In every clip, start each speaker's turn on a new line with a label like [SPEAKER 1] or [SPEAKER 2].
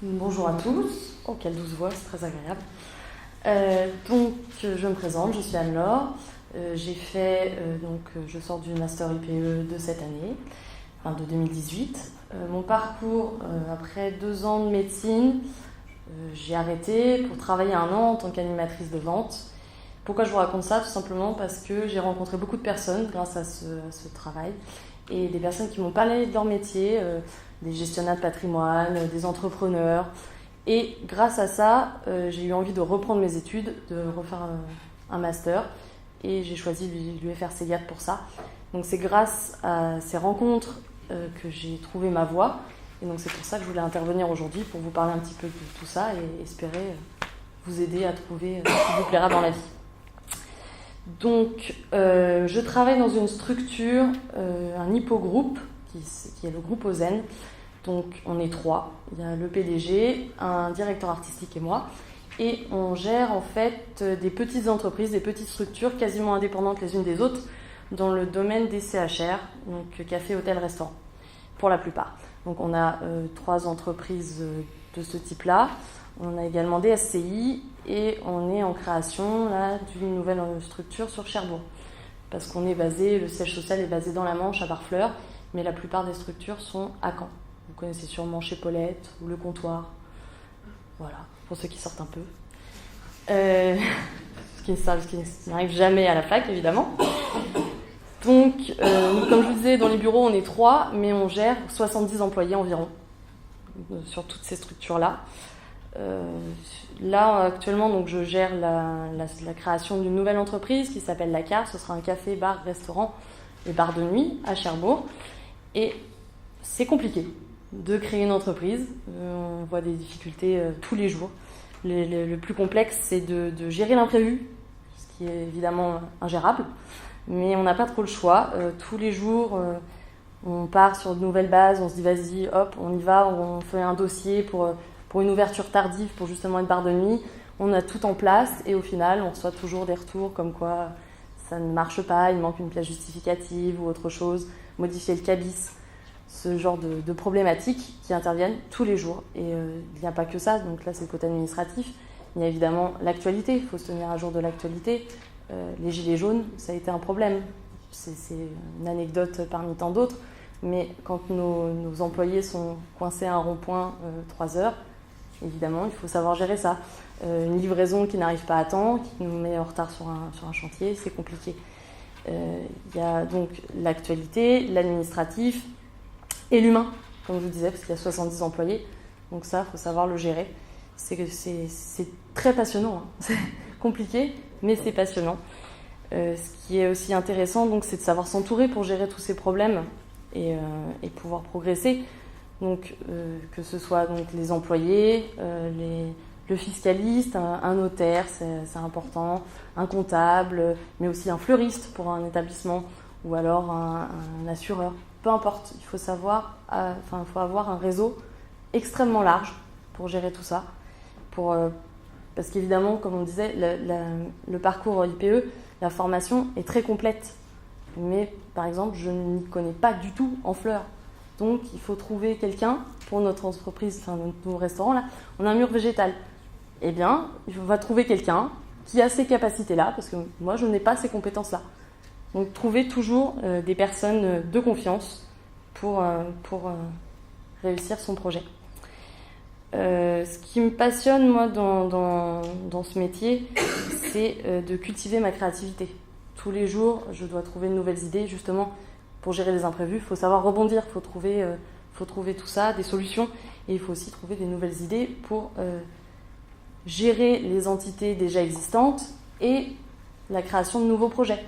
[SPEAKER 1] Bonjour à tous. Oh, quelle douce voix, c'est très agréable. Je me présente, je suis Anne-Laure. Je sors du Master IPE de cette année, enfin de 2018. Mon parcours, après 2 ans de médecine, j'ai arrêté pour travailler 1 an en tant qu'animatrice de vente. Pourquoi je vous raconte ça? Tout simplement parce que j'ai rencontré beaucoup de personnes grâce à ce travail, et des personnes qui m'ont parlé de leur métier, des gestionnaires de patrimoine, des entrepreneurs. Et grâce à ça, j'ai eu envie de reprendre mes études, de refaire un master, et j'ai choisi l'UFR-CEGAT pour ça. Donc c'est grâce à ces rencontres que j'ai trouvé ma voie, et donc c'est pour ça que je voulais intervenir aujourd'hui, pour vous parler un petit peu de tout ça et espérer vous aider à trouver ce qui vous plaira dans la vie. Donc, je travaille dans une structure, un hippogroupe, qui est le groupe Ozen. Donc, on est 3. Il y a le PDG, un directeur artistique et moi. Et on gère en fait des petites entreprises, des petites structures quasiment indépendantes les unes des autres dans le domaine des CHR, donc café, hôtel, restaurant, pour la plupart. Donc, on a 3 entreprises de ce type-là. On a également des SCI et on est en création là, d'une nouvelle structure sur Cherbourg. Parce qu'on est basé, le siège social est basé dans la Manche, à Barfleur, mais la plupart des structures sont à Caen. Vous connaissez sûrement Chez Paulette ou Le Comptoir. Voilà, pour ceux qui sortent un peu. Ce qui n'arrive jamais à la fac, évidemment. Donc, comme je vous disais, dans les bureaux, on est 3, mais on gère 70 employés environ sur toutes ces structures-là. Là, actuellement, donc, je gère la création d'une nouvelle entreprise qui s'appelle La Carte. Ce sera un café, bar, restaurant et bar de nuit à Cherbourg. Et c'est compliqué de créer une entreprise. On voit des difficultés tous les jours. Le plus complexe, c'est de gérer l'imprévu, ce qui est évidemment ingérable. Mais on n'a pas trop le choix. Tous les jours, on part sur de nouvelles bases. On se dit, vas-y, hop, on y va. On fait un dossier pour une ouverture tardive, pour justement être bar de nuit. On a tout en place et au final, on reçoit toujours des retours comme quoi ça ne marche pas, il manque une pièce justificative ou autre chose, modifier le cabis, ce genre de problématiques qui interviennent tous les jours. Et il n'y a pas que ça, donc là c'est le côté administratif. Il y a évidemment l'actualité, il faut se tenir à jour de l'actualité. Les gilets jaunes, ça a été un problème. C'est une anecdote parmi tant d'autres, mais quand nos employés sont coincés à un rond-point 3 heures, évidemment, il faut savoir gérer ça. Une livraison qui n'arrive pas à temps, qui nous met en retard sur un chantier, c'est compliqué. Il y a donc l'actualité, l'administratif et l'humain, comme je vous disais, parce qu'il y a 70 employés. Donc ça, il faut savoir le gérer. C'est très passionnant. Hein. C'est compliqué, mais c'est passionnant. Ce qui est aussi intéressant, donc, c'est de savoir s'entourer pour gérer tous ces problèmes et pouvoir progresser. Donc, que ce soit donc, les employés, le fiscaliste, un notaire, c'est important, un comptable, mais aussi un fleuriste pour un établissement, ou alors un assureur. Peu importe, il faut avoir un réseau extrêmement large pour gérer tout ça. Parce qu'évidemment, comme on disait, le parcours IPE, la formation est très complète. Mais par exemple, je n'y connais pas du tout en fleurs. Donc, il faut trouver quelqu'un pour notre entreprise, enfin notre nouveau restaurant là. On a un mur végétal. Eh bien, il va trouver quelqu'un qui a ces capacités-là, parce que moi, je n'ai pas ces compétences-là. Donc, trouver toujours des personnes de confiance pour réussir son projet. Ce qui me passionne, moi, dans ce métier, c'est de cultiver ma créativité. Tous les jours, je dois trouver de nouvelles idées, justement. Pour gérer les imprévus, il faut savoir rebondir, il faut trouver tout ça, des solutions, et il faut aussi trouver des nouvelles idées pour gérer les entités déjà existantes et la création de nouveaux projets.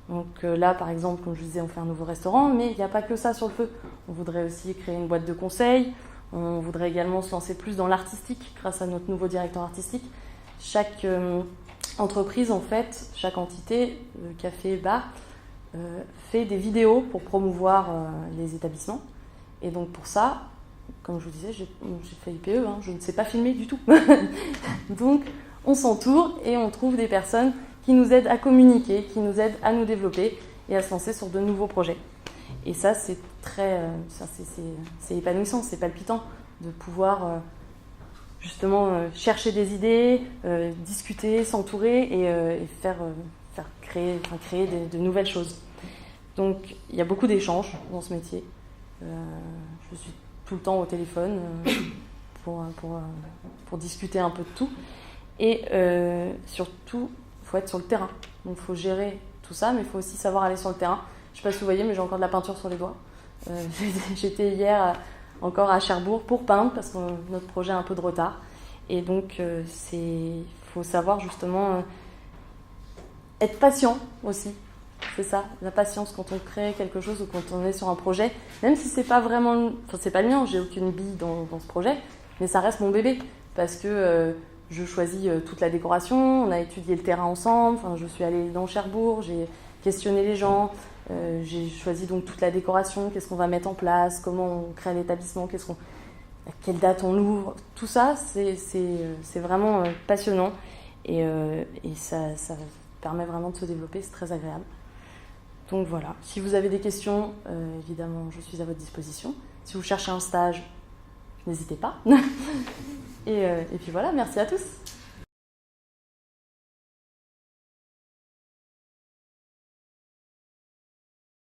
[SPEAKER 1] Donc là, par exemple, comme je vous disais, on fait un nouveau restaurant, mais il n'y a pas que ça sur le feu. On voudrait aussi créer une boîte de conseil, on voudrait également se lancer plus dans l'artistique grâce à notre nouveau directeur artistique. Chaque entreprise, en fait, chaque entité, café, bar, fait des vidéos pour promouvoir les établissements. Et donc pour ça, comme je vous disais, j'ai fait IPE, je ne sais pas filmer du tout. Donc on s'entoure et on trouve des personnes qui nous aident à communiquer, qui nous aident à nous développer et à se lancer sur de nouveaux projets. Et ça, c'est épanouissant, c'est palpitant de pouvoir justement chercher des idées, discuter, s'entourer et créer de nouvelles choses. Donc il y a beaucoup d'échanges dans ce métier. Je suis tout le temps au téléphone pour discuter un peu de tout. Et surtout, il faut être sur le terrain. Donc il faut gérer tout ça, mais il faut aussi savoir aller sur le terrain. Je ne sais pas si vous voyez, mais j'ai encore de la peinture sur les doigts. J'étais hier encore à Cherbourg pour peindre parce que notre projet a un peu de retard. Et donc il faut savoir justement être patient aussi. C'est ça, la patience quand on crée quelque chose ou quand on est sur un projet. Même si c'est pas vraiment... Enfin, c'est pas le mien, j'ai aucune bille dans ce projet, mais ça reste mon bébé. Parce que je choisis toute la décoration, on a étudié le terrain ensemble, enfin, je suis allée dans Cherbourg, j'ai questionné les gens, j'ai choisi donc toute la décoration, qu'est-ce qu'on va mettre en place, comment on crée l'établissement, à quelle date on l'ouvre. Tout ça, c'est vraiment passionnant et ça permet vraiment de se développer, c'est très agréable. Donc voilà, si vous avez des questions, évidemment, je suis à votre disposition. Si vous cherchez un stage, n'hésitez pas. Et puis voilà, merci à tous.